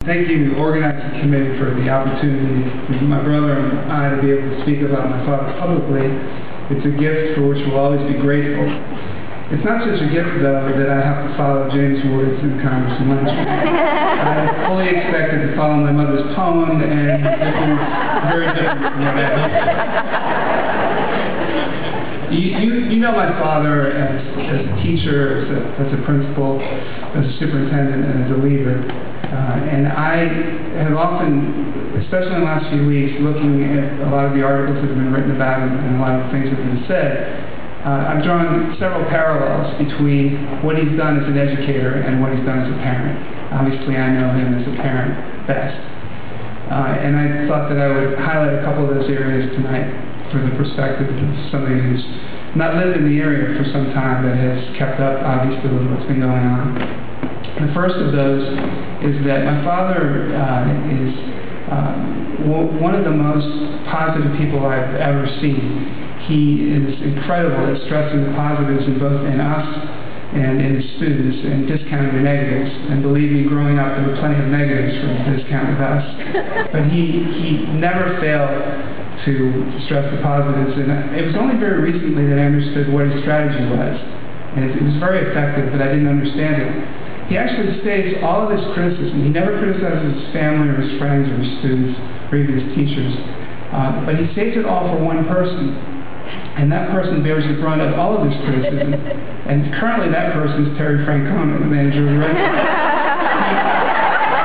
Thank you, organizing committee, for the opportunity for my brother and I to be able to speak about my father publicly. It's a gift for which we'll always be grateful. It's not such a gift, though, that I have to follow James Woods and Congressman Lynch. I fully expected to follow my mother's poem, and this is very different from that. You know my father as a teacher, as a principal, as a superintendent, and as a leader. And I have often, especially in the last few weeks, looking at a lot of the articles that have been written about him and a lot of things that have been said, I've drawn several parallels between what he's done as an educator and what he's done as a parent. Obviously, I know him as a parent best. And I thought that I would highlight a couple of those areas tonight for the perspective of somebody who's not lived in the area for some time but has kept up, obviously, with what's been going on. The first of those is that my father is one of the most positive people I've ever seen. He is incredible at stressing the positives in us and in his students and discounting the negatives. And believe me, growing up, there were plenty of negatives for him to discount with us. But he never failed to stress the positives. And it was only very recently that I understood what his strategy was. And it was very effective, but I didn't understand it. He actually states all of his criticism. He never criticizes his family or his friends or his students or even his teachers. But he states it all for one person. And that person bears the brunt of all of his criticism. And currently that person is Terry Francona, the manager of the Red Sox.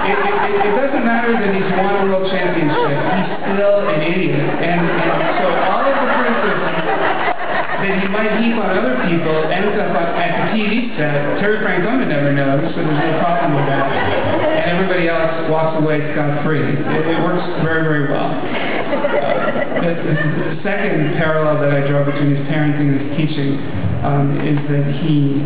It doesn't matter that he's won a world championship. He's still an idiot. And so all of the criticism that he might heap on other people ends up at the TV set. Terry Francona never knows, so there's no problem with that. And everybody else walks away scot-free. It works very, very well. The second parallel that I draw between his parenting and his teaching is that he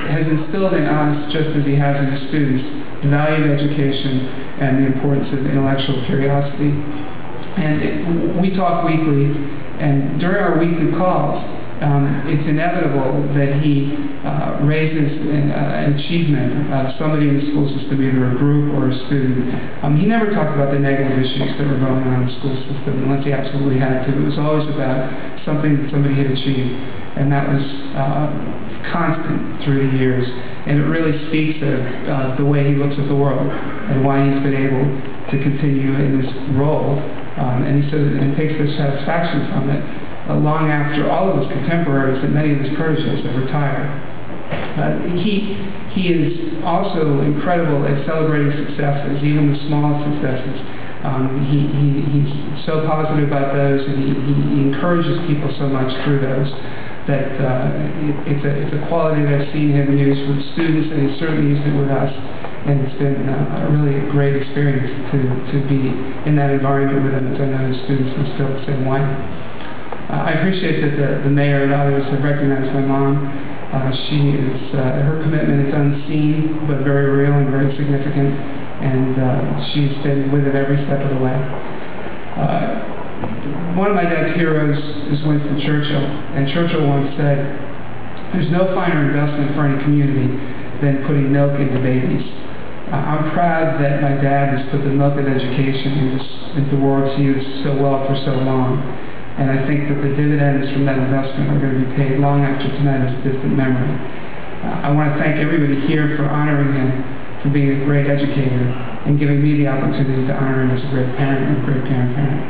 has instilled in us, just as he has in his students, the value of education and the importance of intellectual curiosity. And we talk weekly, and during our weekly calls, it's inevitable that he raises an achievement of somebody in the school system, either a group or a student. He never talked about the negative issues that were going on in the school system unless he absolutely had to. It was always about something that somebody had achieved, and that was constant through the years. And it really speaks of the way he looks at the world and why he's been able to continue in this role. And he says, and takes this satisfaction from it, long after all of his contemporaries and many of his proteges have retired. He is also incredible at celebrating successes, even the smallest successes. He's so positive about those, and he encourages people so much through those that it's a quality that I've seen him use with students, and he's certainly used it with us. And it's been really a great experience to be in that environment with him, as I know his students will still the same way. I appreciate that the mayor and others have recognized my mom. She is, her commitment is unseen, but very real and very significant, and she's been with it every step of the way. One of my dad's heroes is Winston Churchill, and Churchill once said, "There's no finer investment for any community than putting milk into babies." I'm proud that my dad has put the milk of education into worlds he used so well for so long. And I think that the dividends from that investment are going to be paid long after tonight is a distant memory. I want to thank everybody here for honoring him, for being a great educator, and giving me the opportunity to honor him as a great parent and a great parent.